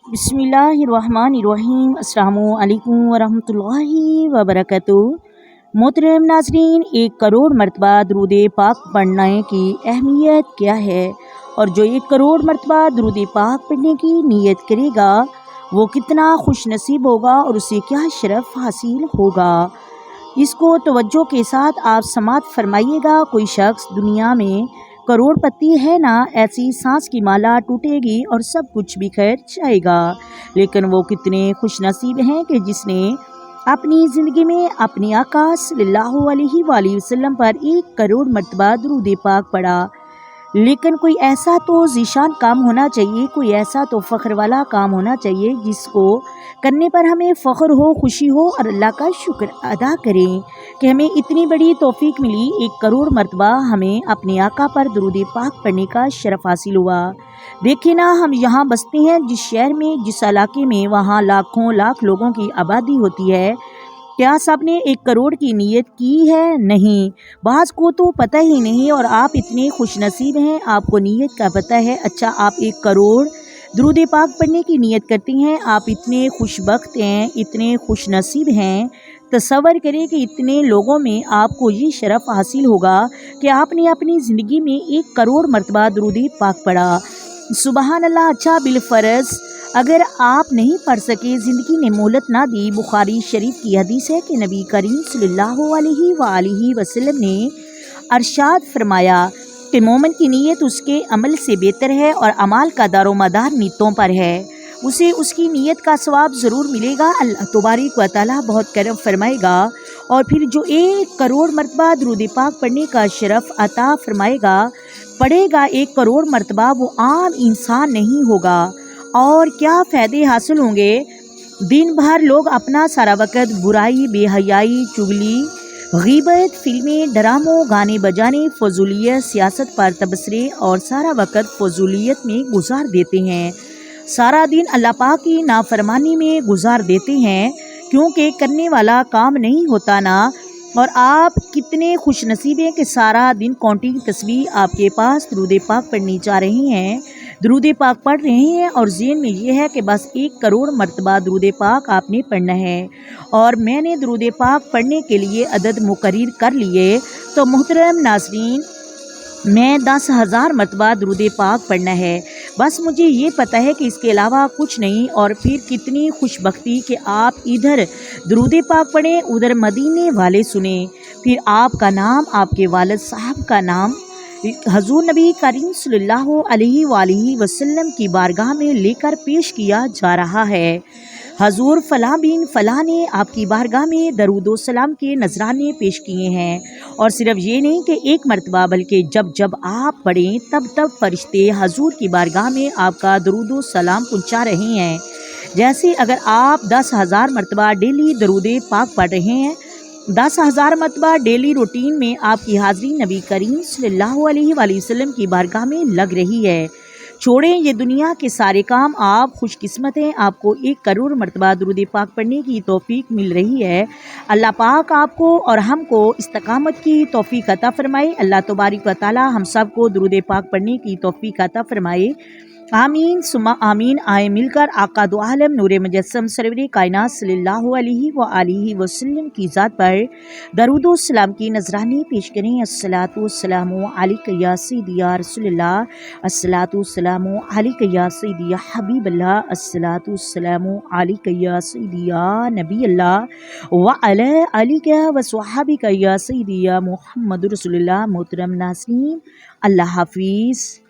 بسم اللہ الرحمن الرحیم۔ السلام علیکم ورحمۃ اللہ وبرکاتہ۔ محترم ناظرین، 1 کروڑ مرتبہ درود پاک پڑھنے کی اہمیت کیا ہے، اور جو 1 کروڑ مرتبہ درود پاک پڑھنے کی نیت کرے گا وہ کتنا خوش نصیب ہوگا اور اسے کیا شرف حاصل ہوگا، اس کو توجہ کے ساتھ آپ سماعت فرمائیے گا۔ کوئی شخص دنیا میں کروڑ پتی ہے نا، ایسی سانس کی مالا ٹوٹے گی اور سب کچھ بکھر جائے گا، لیکن وہ کتنے خوش نصیب ہیں کہ جس نے اپنی زندگی میں اپنے آقا صلی اللہ علیہ وآلہ وسلم پر 1 کروڑ مرتبہ درود پاک پڑھا۔ لیکن کوئی ایسا تو ذیشان کام ہونا چاہیے، کوئی ایسا تو فخر والا کام ہونا چاہیے جس کو کرنے پر ہمیں فخر ہو، خوشی ہو اور اللہ کا شکر ادا کریں کہ ہمیں اتنی بڑی توفیق ملی، 1 کروڑ مرتبہ ہمیں اپنے آقا پر درود پاک پڑھنے کا شرف حاصل ہوا۔ دیکھیں نا، ہم یہاں بستے ہیں جس شہر میں، جس علاقے میں، وہاں لاکھوں لاکھ لوگوں کی آبادی ہوتی ہے۔ کیا سب نے 1 کروڑ کی نیت کی ہے؟ نہیں، بعض کو تو پتہ ہی نہیں، اور آپ اتنے خوش نصیب ہیں، آپ کو نیت کا پتہ ہے۔ اچھا، آپ 1 کروڑ درود پاک پڑھنے کی نیت کرتی ہیں، آپ اتنے خوش بخت ہیں، اتنے خوش نصیب ہیں۔ تصور کریں کہ اتنے لوگوں میں آپ کو یہ شرف حاصل ہوگا کہ آپ نے اپنی زندگی میں 1 کروڑ مرتبہ درود پاک پڑھا۔ سبحان اللہ۔ اچھا، بالفرض اگر آپ نہیں پڑھ سکے، زندگی نے مہلت نہ دی، بخاری شریف کی حدیث ہے کہ نبی کریم صلی اللہ علیہ وآلہ وسلم نے ارشاد فرمایا کہ مومن کی نیت اس کے عمل سے بہتر ہے، اور اعمال کا دار و مدار نیتوں پر ہے، اسے اس کی نیت کا ثواب ضرور ملے گا، اللہ تبارک و تعالیٰ بہت کرم فرمائے گا، اور پھر جو 1 کروڑ مرتبہ درود پاک پڑھنے کا شرف عطا فرمائے گا، پڑھے گا 1 کروڑ مرتبہ، وہ عام انسان نہیں ہوگا۔ اور کیا فائدے حاصل ہوں گے؟ دن بھر لوگ اپنا سارا وقت برائی، بے حیائی، چغلی، غیبت، فلمیں، ڈراموں، گانے بجانے، فضولیت، سیاست پر تبصرے اور سارا وقت فضولیت میں گزار دیتے ہیں، سارا دن اللہ پاک کی نافرمانی میں گزار دیتے ہیں، کیونکہ کرنے والا کام نہیں ہوتا نا۔ اور آپ کتنے خوش نصیب ہیں کہ سارا دن کاؤنٹنگ تسبیح آپ کے پاس درود پاک پڑھنی چاہ رہے ہیں، درود پاک پڑھ رہے ہیں، اور ذہن میں یہ ہے کہ بس 1 کروڑ مرتبہ درود پاک آپ نے پڑھنا ہے، اور میں نے درود پاک پڑھنے کے لیے عدد مقرر کر لیے۔ تو محترم ناظرین، میں 10,000 مرتبہ درود پاک پڑھنا ہے، بس مجھے یہ پتہ ہے کہ اس کے علاوہ کچھ نہیں۔ اور پھر کتنی خوش بختی کہ آپ ادھر درود پاک پڑھیں، ادھر مدینے والے سنیں، پھر آپ کا نام، آپ کے والد صاحب کا نام حضور نبی کریم صلی اللہ علیہ وآلہ وسلم کی بارگاہ میں لے کر پیش کیا جا رہا ہے۔ حضور فلاں بن فلاں نے آپ کی بارگاہ میں درود و سلام کے نذرانے پیش کیے ہیں، اور صرف یہ نہیں کہ 1 مرتبہ، بلکہ جب جب آپ پڑھیں تب تب فرشتے حضور کی بارگاہ میں آپ کا درود و سلام پہنچا رہے ہیں۔ جیسے اگر آپ 10,000 مرتبہ ڈیلی درود پاک پڑھ رہے ہیں، 10,000 مرتبہ ڈیلی روٹین میں آپ کی حاضری نبی کریم صلی اللہ علیہ وآلہ وسلم کی بارگاہ میں لگ رہی ہے۔ چھوڑیں یہ دنیا کے سارے کام، آپ خوش قسمت ہیں، آپ کو 1 کروڑ مرتبہ درود پاک پڑھنے کی توفیق مل رہی ہے۔ اللہ پاک آپ کو اور ہم کو استقامت کی توفیق عطا فرمائے۔ اللہ تبارک و تعالی ہم سب کو درود پاک پڑھنے کی توفیق عطا فرمائے۔ آمین ثم آمین۔ آئے مل کر آقا دو عالم نور مجسم سرور کائنات صلی اللہ علیہ وآلہ وسلم کی ذات پر درود و سلام کی نذرانے پیش کریں۔ الصلاۃ والسلام علیک یا سیدی یا رسول اللہ، الصلاۃ والسلام علیک یا سیدی یا حبیب اللہ، الصلاۃ والسلام علیک یا سیدی یا نبی اللہ، وعلی آلک وصحابک یا سیدی یا محمد رسول اللہ۔ محترم ناظرین، اللہ حافظ۔